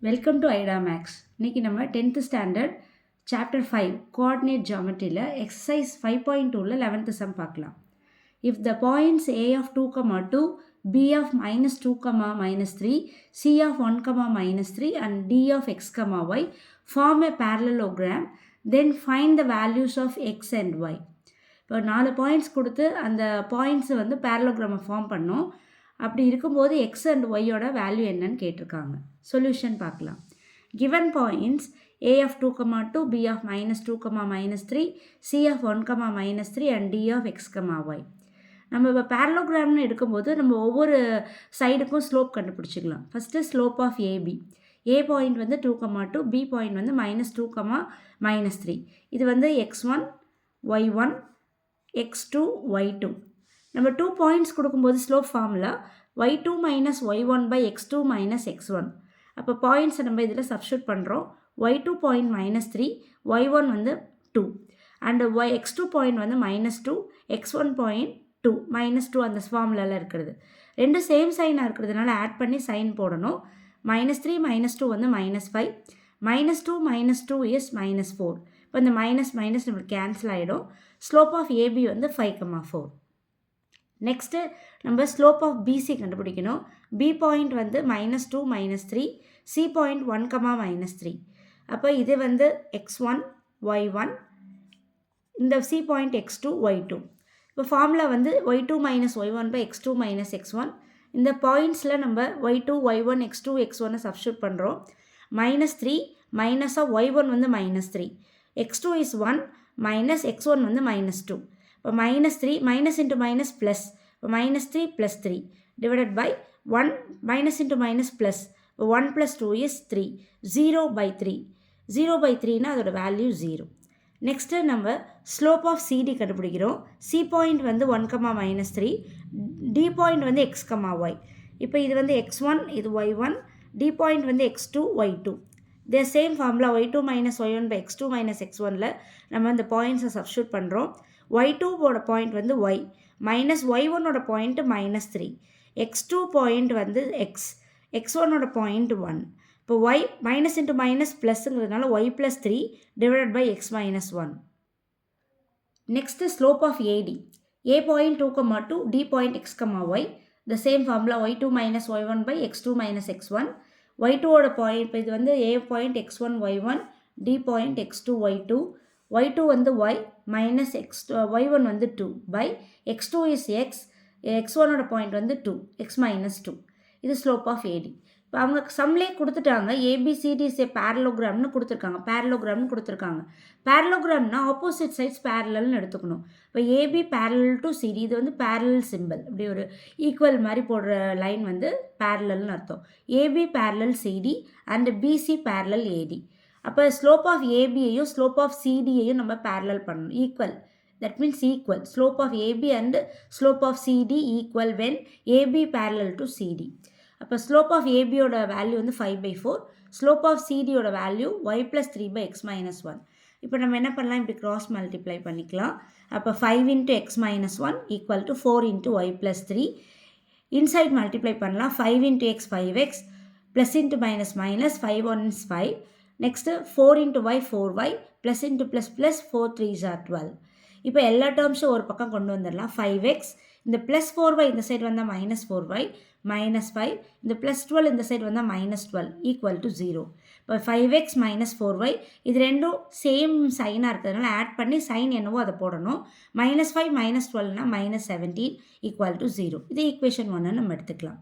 Welcome to ஐடா maths. இன்றைக்கி நம்ம 10th ஸ்டாண்டர்ட் சாப்டர் 5 கோஆர்டினேட் ஜாமெட்ரியில் எக்ஸசைஸ் 5.2ல 11th சம் பார்க்கலாம். If the points a of 2, 2, b of -2, -3, c of 1, -3 and d of x, y form a parallelogram, then find the values of x and y. இப்போ 4 points கொடுத்து அந்த பாயிண்ட்ஸை வந்து பேரலோகிராமை form பண்ணோம். அப்படி இருக்கும்போது எக்ஸ் அண்ட் ஒய்யோட வேல்யூ என்னன்னு கேட்டிருக்காங்க. சொல்யூஷன் பார்க்கலாம். Given points a of 2, 2, b of -2, -3, c of 1, -3 and d of x, y. நம்ம இப்போ பேரலோகிராம்னு எடுக்கும்போது நம்ம ஒவ்வொரு சைடுக்கும் ஸ்லோப் கண்டுபிடிச்சிக்கலாம். First slope of AB. A point வந்து 2, 2, பி பாயிண்ட் வந்து -2, -3. இது வந்து x1, y1, x2, y2. நம்ம 2 பாயிண்ட்ஸ் கொடுக்கும்போது slope formula y2 - y1 by x2 - x1. அப்போ பாயிண்ட்ஸை நம்ம இதில் சப்ஸ்டியூட் பண்ணுறோம். y2 பாயிண்ட் -3, y1 வந்து 2 அண்ட் x2 பாயிண்ட் வந்து -2, x1 பாயிண்ட் 2 -2 அந்த ஃபார்முலாவில் இருக்கிறது. ரெண்டு சேம் சைனாக இருக்கிறதுனால ஆட் பண்ணி சைன் போடணும். -3 -2 வந்து -5, -2 -2 இஸ் -4. இப்போ இந்த மைனஸ் நம்மளுக்கு கேன்சல் ஆகிடும். ஸ்லோப் ஆஃப் ஏபி வந்து 5, 4. நெக்ஸ்ட்டு நம்ம ஸ்லோப் ஆஃப் பிசி கண்டுபிடிக்கணும். பி பாயிண்ட் வந்து -2, -3, சி பாயிண்ட் 1, -3. அப்போ இது வந்து x1, y1, இந்த சி பாயிண்ட் x2, y2. இப்போ ஃபார்முலா வந்து y2 - y1 by x2 - x1. இந்த பாயிண்ட்ஸில் நம்ம y2, y1, x2, x1 substitute பண்ணுறோம். -3 மைனஸ் ஆஃப் y1 வந்து -3, x2 இஸ் 1 மைனஸ் x1 வந்து -2. இப்போ -3 மைனஸ் இன்ட்டு மைனஸ் ப்ளஸ், இப்போ -3 + 3 divided by 1 minus into minus plus, இப்போ 1 + 2 இஸ் 3, 0/3. 0/3னா அதோட வேல்யூ 0. நெக்ஸ்ட்டு நம்ம ஸ்லோப் ஆஃப் சிடி கண்டுபிடிக்கிறோம். சி பாயிண்ட் வந்து 1, -3, டி பாயிண்ட் வந்து x, y. இப்போ இது வந்து x1, இது y1, டி பாயிண்ட் வந்து x2, y2. இதே same formula y2 - y1 by x2 - x1ல் நம்ம இந்த பாயிண்ட்ஸை சப்ஸ்டியூட் பண்ணுறோம். y2ஓட பாயிண்ட் வந்து y, மைனஸ் y1ஓட பாயிண்ட் -3, x2 பாயிண்ட் வந்து x, x1ஓட பாயிண்ட் 1. இப்போ y மைனஸ் இன்ட்டு மைனஸ் ப்ளஸ்ங்கிறதுனால y + 3 divided by x - 1. Next slope of AD. A point 2, 2, D point x, y. The same formula y2 - y1 by x2 - x1. y2ஓட point இப்போ இது வந்து a point x1, y1, d point x2, y2. y2 வந்து y minus y1 வந்து 2 by x2 is x, x1ஓட point வந்து 2, x - 2. இது slope of ஏடி. இப்போ அவங்க சம்லே கொடுத்துட்டாங்க ஏபிசிடி இஸ் ஏ பேரலோகிராம்னு கொடுத்துருக்காங்க. பேரலோகிராம்னா ஆப்போசிட் சைட்ஸ் பேரலல்னு எடுத்துக்கணும். இப்போ ஏபி பேரலல் டு சிடி, இது வந்து பேரலல் சிம்பிள். இப்படி ஒரு ஈக்குவல் மாதிரி போடுற லைன் வந்து பேரலல்னு அர்த்தம். AB parallel CD and BC parallel AD. அப்போ ஸ்லோப் ஆஃப் ஏபியையும் ஸ்லோப் ஆஃப் சிடியையும் நம்ம பேரலல் பண்ணணும். Equal, that means equal. Slope of AB and slope of CD equal when AB parallel to CD. அப்போ ஸ்லோப் ஆஃப் ஏபியோட value வந்து 5/4. Slope of சிடியோட value y + 3 by x - 1. இப்போ நம்ம என்ன பண்ணலாம், இப்படி கிராஸ் மல்டிப்ளை பண்ணிக்கலாம். அப்போ 5 × x - 1 equal to 4 × y + 3. Inside multiply பண்ணலாம். 5 × x 5x plus into minus minus 5 1 is 5. Next 4 × y 4y plus into plus plus 4 3s are 12. இப்போ எல்லா டேர்ம்ஸும் ஒரு பக்கம் கொண்டு வந்துடலாம். 5x இந்த ப்ளஸ் 4y இந்த சைடு வந்தால் -4y, -5 இந்த ப்ளஸ் 12 இந்த சைடு வந்தால் -12 ஈக்குவல் டு 0. இப்போ 5x - 4y இது ரெண்டும் சேம் சைனாக இருக்கிறதுனால ஆட் பண்ணி சைன் என்னவோ அதை போடணும். -5 - 12னா -17 ஈக்குவல் டு 0. இது ஈக்குவேஷன் 1 நம்ம எடுத்துக்கலாம்.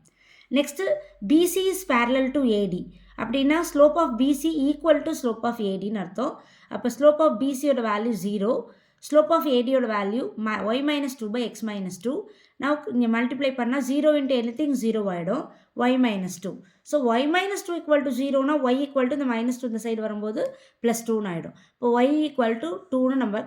Next BC is parallel to AD. அப்படின்னா slope of BC equal to slope of ஏடின்னு அர்த்தம். அப்போ ஸ்லோப் ஆஃப் பிசியோட வேல்யூ 0, ஸ்லோப் ஆஃப் ஏடியோட வேல்யூ y - 2 by x - 2. நான் இங்கே மல்டிப்ளை பண்ணால் 0 × anything 0 ஆகிடும், y - 2. So y - 2 equal to 0னா y ஈக்குவல் டு இந்த -2 இந்த சைடு வரும்போது +2ன்னு ஆகிடும். இப்போ y ஈக்குவல் டு 2ன்னு நம்ம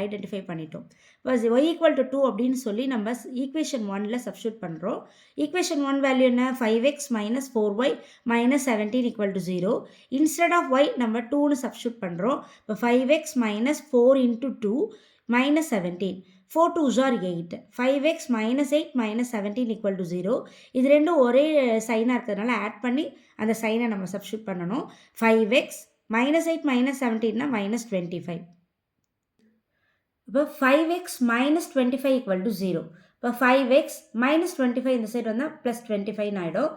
ஐடென்டிஃபை பண்ணிட்டோம். இப்போ y ஈக்குவல் டு 2 அப்படின்னு சொல்லி நம்ம ஈக்குவேஷன் 1ல் சப்ஸ்டியூட் பண்ணுறோம். ஈக்குவேஷன் 1 வேல்யூ என்ன, 5x - 4y - 17 equal to 0. Instead of y நம்ம 2ன்னு சப்ஸ்டியூட் பண்ணுறோம். இப்போ 5x - 4 × 2 -17. 4 2s are 8. 5x minus 8 minus 17 equal to 0. இது ரெண்டும் ஒரே சைனாக இருக்கிறதுனால ஆட் பண்ணி அந்த சைனை நம்ம சப்ஸ்டியூட் பண்ணணும். 5x minus 8 minus 17 minus 25. இப்போ 5x minus 25 equal to 0. இப்போ 5x minus 25 இந்த சைடு வந்தால் ப்ளஸ் 25 ஆகிடும்.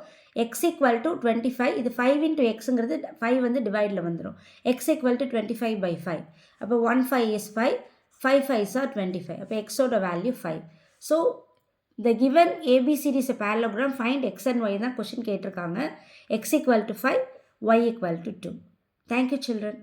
x equal to 25. இது 5 into xங்கிறது 5 வந்து டிவைடில் வந்துடும். x equal to 25 by 5. அப்போ 1 5 is 5. 5 5s are 25. அப்போ x ஓட value 5. So the given ABCD is a parallelogram. Find x and y தான் கொஷின் கேட்டிருக்காங்க. x equal to 5, y equal to 2. Thank you children.